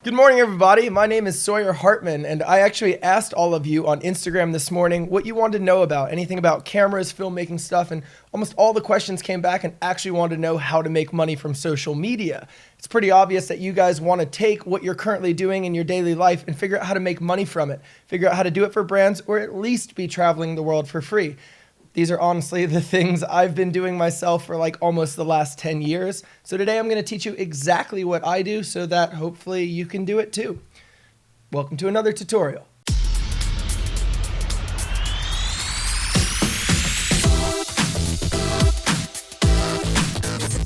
Good morning, everybody. My name is Sawyer Hartman, and I actually asked all of you on Instagram this morning what you wanted to know about, anything about cameras, filmmaking stuff, and almost all the questions came back and actually wanted to know how to make money from social media. It's pretty obvious that you guys want to take what you're currently doing in your daily life and figure out how to make money from it, figure out how to do it for brands, or at least be traveling the world for free. These are honestly the things I've been doing myself for like almost the last 10 years. So today I'm going to teach you exactly what I do so that hopefully you can do it too. Welcome to another tutorial.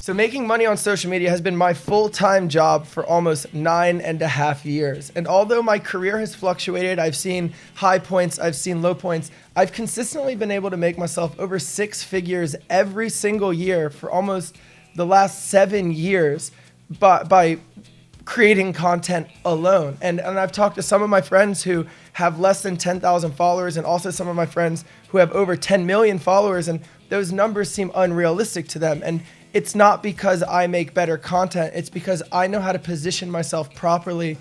So making money on social media has been my full-time job for almost 9.5 years. And although my career has fluctuated, I've seen high points, I've seen low points, I've consistently been able to make myself over 6 figures every single year for almost the last 7 years by creating content alone. And I've talked to some of my friends who have less than 10,000 followers and also some of my friends who have over 10 million followers, and those numbers seem unrealistic to them. And it's not because I make better content, it's because I know how to position myself properly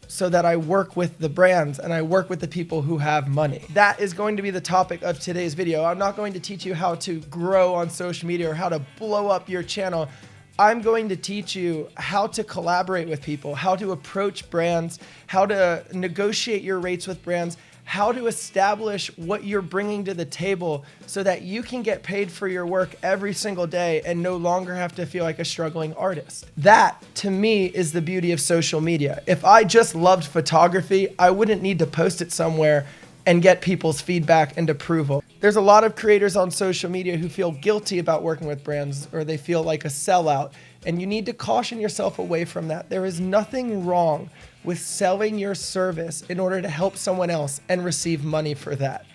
so that I work with the brands and I work with the people who have money. That is going to be the topic of today's video. I'm not going to teach you how to grow on social media or how to blow up your channel. I'm going to teach you how to collaborate with people, how to approach brands, how to negotiate your rates with brands, how to establish what you're bringing to the table so that you can get paid for your work every single day and no longer have to feel like a struggling artist. That, to me, is the beauty of social media. If I just loved photography, I wouldn't need to post it somewhere and get people's feedback and approval. There's a lot of creators on social media who feel guilty about working with brands, or they feel like a sellout, and you need to caution yourself away from that. There is nothing wrong with selling your service in order to help someone else and receive money for that.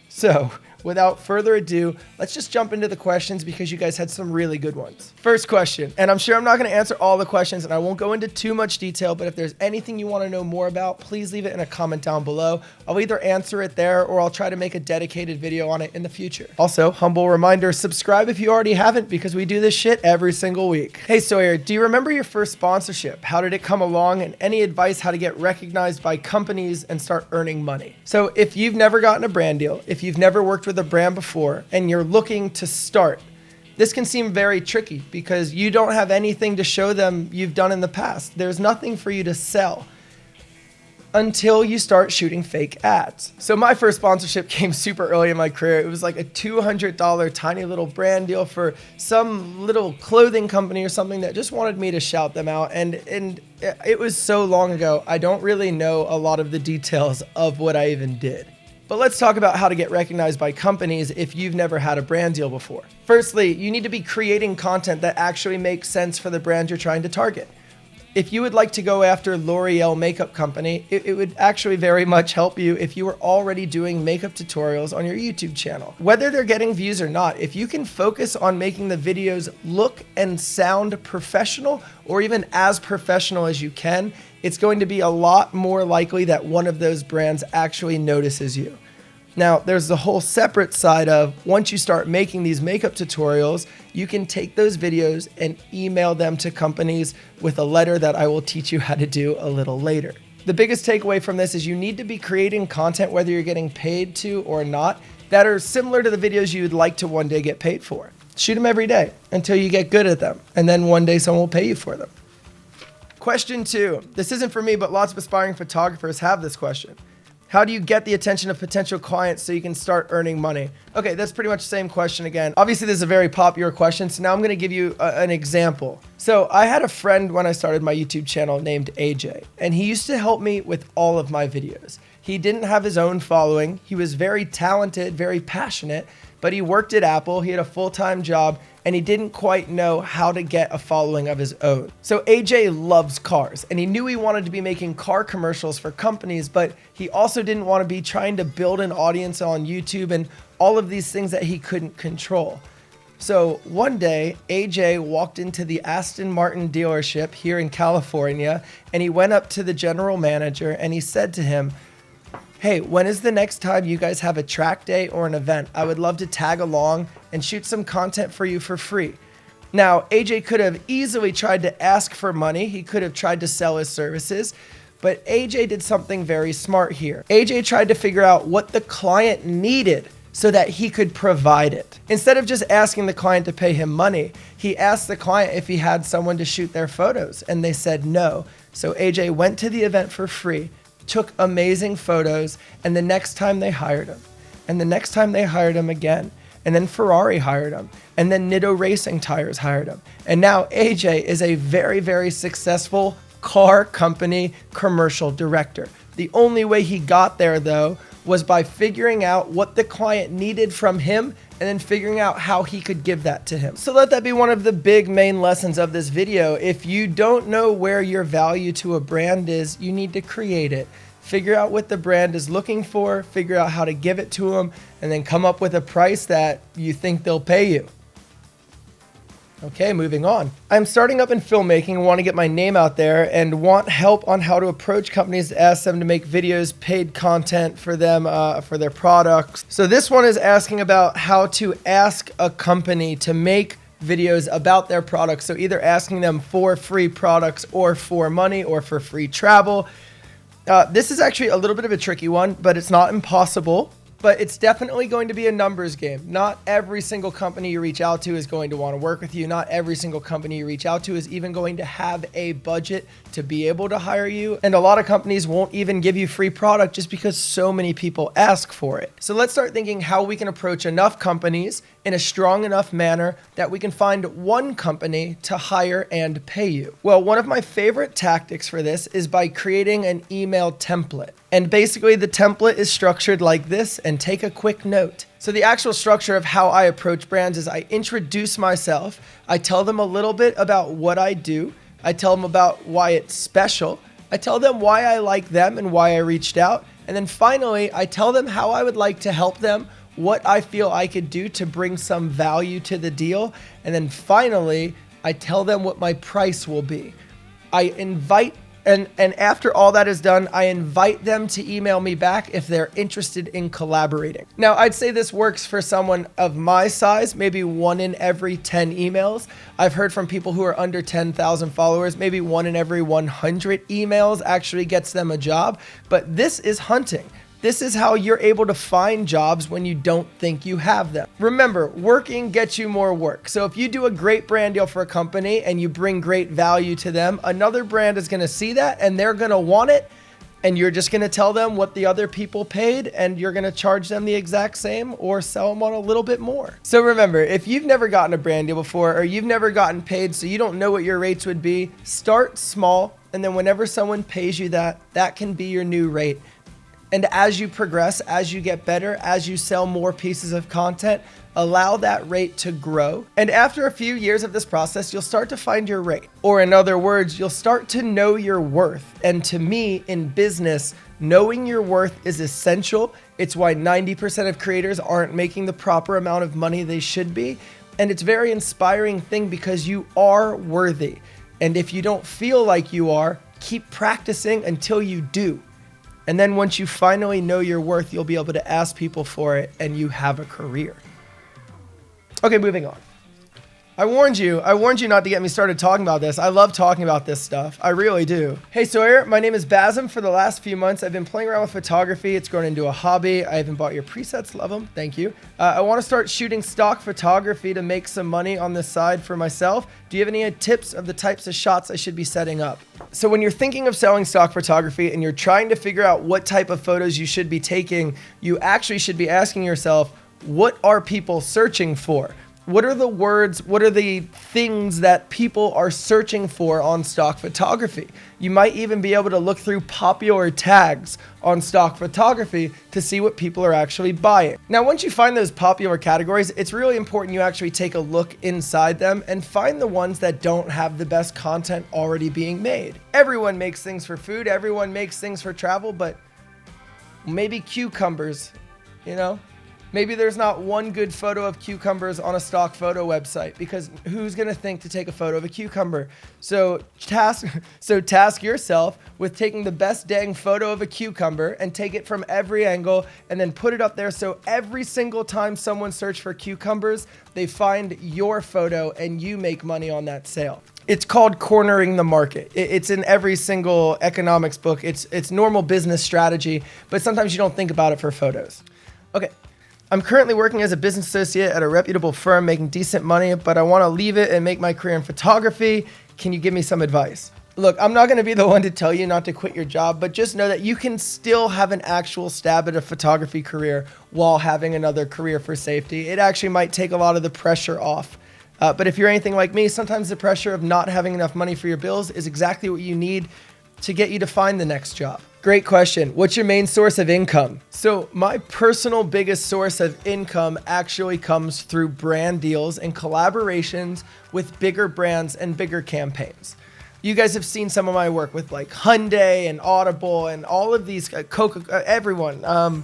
So, without further ado, let's just jump into the questions because you guys had some really good ones. First question, and I'm sure I'm not going to answer all the questions and I won't go into too much detail, but if there's anything you want to know more about, please leave it in a comment down below. I'll either answer it there or I'll try to make a dedicated video on it in the future. Also, humble reminder, subscribe if you already haven't because we do this shit every single week. Hey Sawyer, do you remember your first sponsorship? How did it come along? And any advice how to get recognized by companies and start earning money? So if you've never gotten a brand deal, if you've never worked with a brand before and you're looking to start, this can seem very tricky because you don't have anything to show them you've done in the past. There's nothing for you to sell until you start shooting fake ads. So my first sponsorship came super early in my career. It was like a $200 tiny little brand deal for some little clothing company or something that just wanted me to shout them out. And it was so long ago, I don't really know a lot of the details of what I even did. But let's talk about how to get recognized by companies if you've never had a brand deal before. Firstly, you need to be creating content that actually makes sense for the brand you're trying to target. If you would like to go after L'Oreal makeup company, it would actually very much help you if you were already doing makeup tutorials on your YouTube channel. Whether they're getting views or not, if you can focus on making the videos look and sound professional or even as professional as you can, it's going to be a lot more likely that one of those brands actually notices you. Now, there's the whole separate side of once you start making these makeup tutorials, you can take those videos and email them to companies with a letter that I will teach you how to do a little later. The biggest takeaway from this is you need to be creating content, whether you're getting paid to or not, that are similar to the videos you would like to one day get paid for. Shoot them every day until you get good at them, and then one day someone will pay you for them. Question 2. This isn't for me, but lots of aspiring photographers have this question. How do you get the attention of potential clients so you can start earning money? Okay, that's pretty much the same question again. Obviously, this is a very popular question, so now I'm going to give you an example. So I had a friend when I started my YouTube channel named AJ, and he used to help me with all of my videos. He didn't have his own following. He was very talented, very passionate, but he worked at Apple. He had a full-time job, and he didn't quite know how to get a following of his own. So AJ loves cars, and he knew he wanted to be making car commercials for companies, but he also didn't want to be trying to build an audience on YouTube and all of these things that he couldn't control. So one day, AJ walked into the Aston Martin dealership here in California, and he went up to the general manager and he said to him, "Hey, when is the next time you guys have a track day or an event? I would love to tag along and shoot some content for you for free." Now, AJ could have easily tried to ask for money. He could have tried to sell his services, but AJ did something very smart here. AJ tried to figure out what the client needed so that he could provide it. Instead of just asking the client to pay him money, he asked the client if he had someone to shoot their photos, and they said no. So AJ went to the event for free, took amazing photos, and the next time they hired him, and the next time they hired him again, and then Ferrari hired him, and then Nitto Racing Tires hired him. And now AJ is a very, very successful car company commercial director. The only way he got there, though, was by figuring out what the client needed from him and then figuring out how he could give that to him. So let that be one of the big main lessons of this video. If you don't know where your value to a brand is, you need to create it. Figure out what the brand is looking for, figure out how to give it to them, and then come up with a price that you think they'll pay you. Okay, moving on. I'm starting up in filmmaking and want to get my name out there and want help on how to approach companies to ask them to make videos, paid content for them, for their products. So this one is asking about how to ask a company to make videos about their products. So either asking them for free products or for money or for free travel. This is actually a little bit of a tricky one, but it's not impossible. But it's definitely going to be a numbers game. Not every single company you reach out to is going to want to work with you. Not every single company you reach out to is even going to have a budget to be able to hire you. And a lot of companies won't even give you free product just because so many people ask for it. So let's start thinking how we can approach enough companies in a strong enough manner that we can find one company to hire and pay you. Well, one of my favorite tactics for this is by creating an email template. And basically the template is structured like this, and take a quick note. So the actual structure of how I approach brands is I introduce myself. I tell them a little bit about what I do. I tell them about why it's special. I tell them why I like them and why I reached out. And then finally, I tell them how I would like to help them, what I feel I could do to bring some value to the deal. And then finally, I tell them what my price will be. I invite And after all that is done, I invite them to email me back if they're interested in collaborating. Now, I'd say this works for someone of my size, maybe 1 in every 10 emails. I've heard from people who are under 10,000 followers, maybe 1 in every 100 emails actually gets them a job. But this is hunting. This is how you're able to find jobs when you don't think you have them. Remember, working gets you more work. So if you do a great brand deal for a company and you bring great value to them, another brand is going to see that and they're going to want it. And you're just going to tell them what the other people paid and you're going to charge them the exact same or sell them on a little bit more. So remember, if you've never gotten a brand deal before or you've never gotten paid so you don't know what your rates would be, start small. And then whenever someone pays you that can be your new rate. And as you progress, as you get better, as you sell more pieces of content, allow that rate to grow. And after a few years of this process, you'll start to find your rate. Or in other words, you'll start to know your worth. And to me, in business, knowing your worth is essential. It's why 90% of creators aren't making the proper amount of money they should be. And it's a very inspiring thing because you are worthy. And if you don't feel like you are, keep practicing until you do. And then once you finally know your worth, you'll be able to ask people for it and you have a career. Okay, moving on. I warned you not to get me started talking about this. I love talking about this stuff. I really do. Hey Sawyer, my name is Bazem. For the last few months, I've been playing around with photography. It's grown into a hobby. I haven't bought your presets. Love them. Thank you. I want to start shooting stock photography to make some money on the side for myself. Do you have any tips of the types of shots I should be setting up? So when you're thinking of selling stock photography and you're trying to figure out what type of photos you should be taking, you actually should be asking yourself, what are people searching for? What are the words, what are the things that people are searching for on stock photography? You might even be able to look through popular tags on stock photography to see what people are actually buying. Now, once you find those popular categories, it's really important you actually take a look inside them and find the ones that don't have the best content already being made. Everyone makes things for food, everyone makes things for travel, but maybe cucumbers, you know? Maybe there's not one good photo of cucumbers on a stock photo website, because who's going to think to take a photo of a cucumber? So task yourself with taking the best dang photo of a cucumber and take it from every angle and then put it up there, so every single time someone searches for cucumbers, they find your photo and you make money on that sale. It's called cornering the market. It's in every single economics book. It's normal business strategy, but sometimes you don't think about it for photos. Okay. I'm currently working as a business associate at a reputable firm, making decent money, but I want to leave it and make my career in photography. Can you give me some advice? Look, I'm not going to be the one to tell you not to quit your job, but just know that you can still have an actual stab at a photography career while having another career for safety. It actually might take a lot of the pressure off. But if you're anything like me, sometimes the pressure of not having enough money for your bills is exactly what you need to get you to find the next job. Great question. What's your main source of income? So my personal biggest source of income actually comes through brand deals and collaborations with bigger brands and bigger campaigns. You guys have seen some of my work with like Hyundai and Audible and all of these, everyone.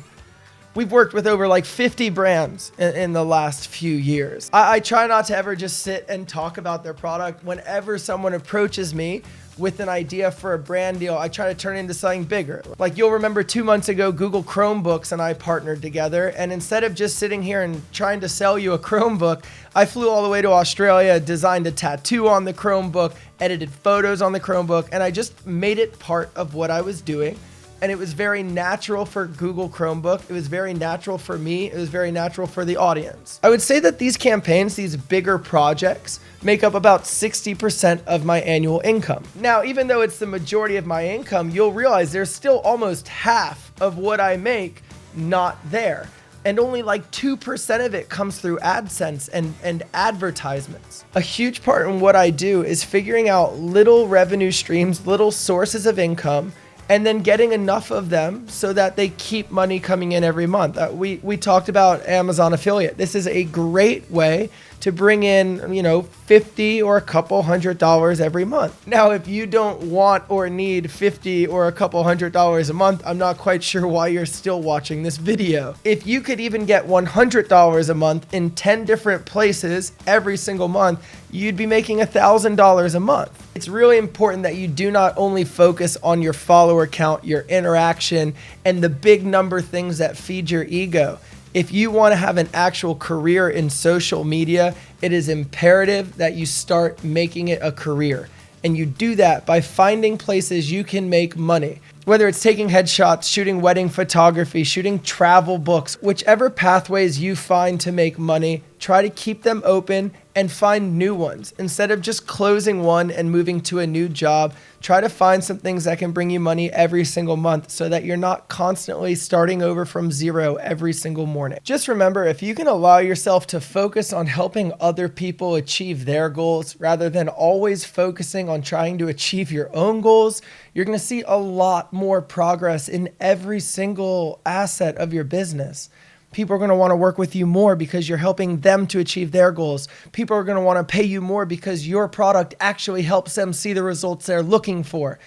We've worked with over like 50 brands in the last few years. I try not to ever just sit and talk about their product. Whenever someone approaches me with an idea for a brand deal, I try to turn it into something bigger. Like you'll remember 2 months ago, Google Chromebooks and I partnered together. And instead of just sitting here and trying to sell you a Chromebook, I flew all the way to Australia, designed a tattoo on the Chromebook, edited photos on the Chromebook, and I just made it part of what I was doing. And it was very natural for Google Chromebook. It was very natural for me. It was very natural for the audience. I would say that these campaigns, these bigger projects, make up about 60% of my annual income. Now, even though it's the majority of my income, you'll realize there's still almost half of what I make not there. And only like 2% of it comes through AdSense and advertisements. A huge part in what I do is figuring out little revenue streams, little sources of income, and then getting enough of them so that they keep money coming in every month. We talked about Amazon affiliate. This is a great way to bring in, $50 or a couple $100 every month. Now, if you don't want or need $50 or a couple $100 a month, I'm not quite sure why you're still watching this video. If you could even get $100 a month in 10 different places every single month, you'd be making $1,000 a month. It's really important that you do not only focus on your follower count, your interaction, and the big number things that feed your ego. If you want to have an actual career in social media, it is imperative that you start making it a career. And you do that by finding places you can make money. Whether it's taking headshots, shooting wedding photography, shooting travel books, whichever pathways you find to make money, try to keep them open and find new ones. Instead of just closing one and moving to a new job, try to find some things that can bring you money every single month so that you're not constantly starting over from zero every single morning. Just remember, if you can allow yourself to focus on helping other people achieve their goals rather than always focusing on trying to achieve your own goals, you're going to see a lot more progress in every single asset of your business. People are going to want to work with you more because you're helping them to achieve their goals. People are going to want to pay you more because your product actually helps them see the results they're looking for.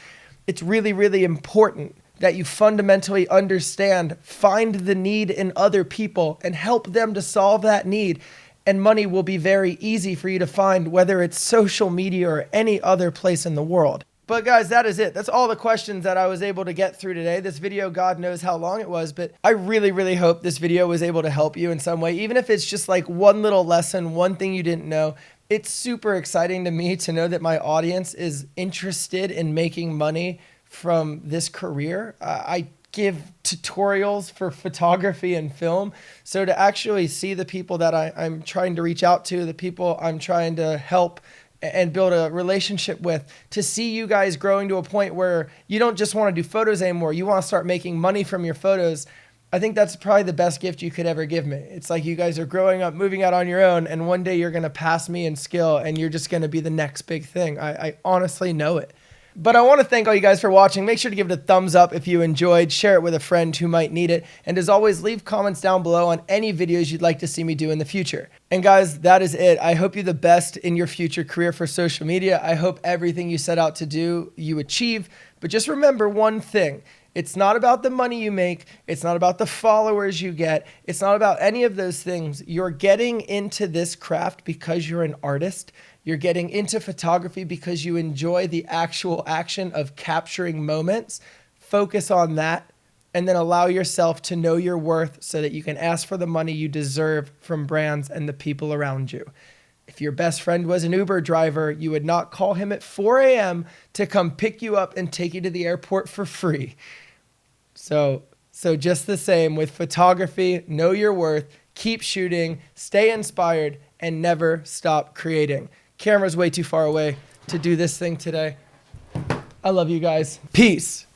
It's really, really important that you fundamentally understand, find the need in other people and help them to solve that need. And money will be very easy for you to find, whether it's social media or any other place in the world. But guys, that is it. That's all the questions that I was able to get through today. This video, God knows how long it was, but I really, really hope this video was able to help you in some way. Even if it's just like one little lesson, one thing you didn't know. It's super exciting to me to know that my audience is interested in making money from this career. I give tutorials for photography and film. So to actually see the people that I'm trying to reach out to, the people I'm trying to help and build a relationship with, to see you guys growing to a point where you don't just want to do photos anymore, you want to start making money from your photos. I think that's probably the best gift you could ever give me. It's like you guys are growing up, moving out on your own, and one day you're going to pass me in skill and you're just going to be the next big thing. I honestly know it. But I want to thank all you guys for watching. Make sure to give it a thumbs up if you enjoyed. Share it with a friend who might need it. And as always, leave comments down below on any videos you'd like to see me do in the future. And guys, that is it. I hope you the best in your future career for social media. I hope everything you set out to do, you achieve. But just remember one thing. It's not about the money you make. It's not about the followers you get. It's not about any of those things. You're getting into this craft because you're an artist. You're getting into photography because you enjoy the actual action of capturing moments. Focus on that, and then allow yourself to know your worth so that you can ask for the money you deserve from brands and the people around you. If your best friend was an Uber driver, you would not call him at 4 a.m. to come pick you up and take you to the airport for free. So just the same with photography, know your worth, keep shooting, stay inspired, and never stop creating. Camera's way too far away to do this thing today. I love you guys. Peace.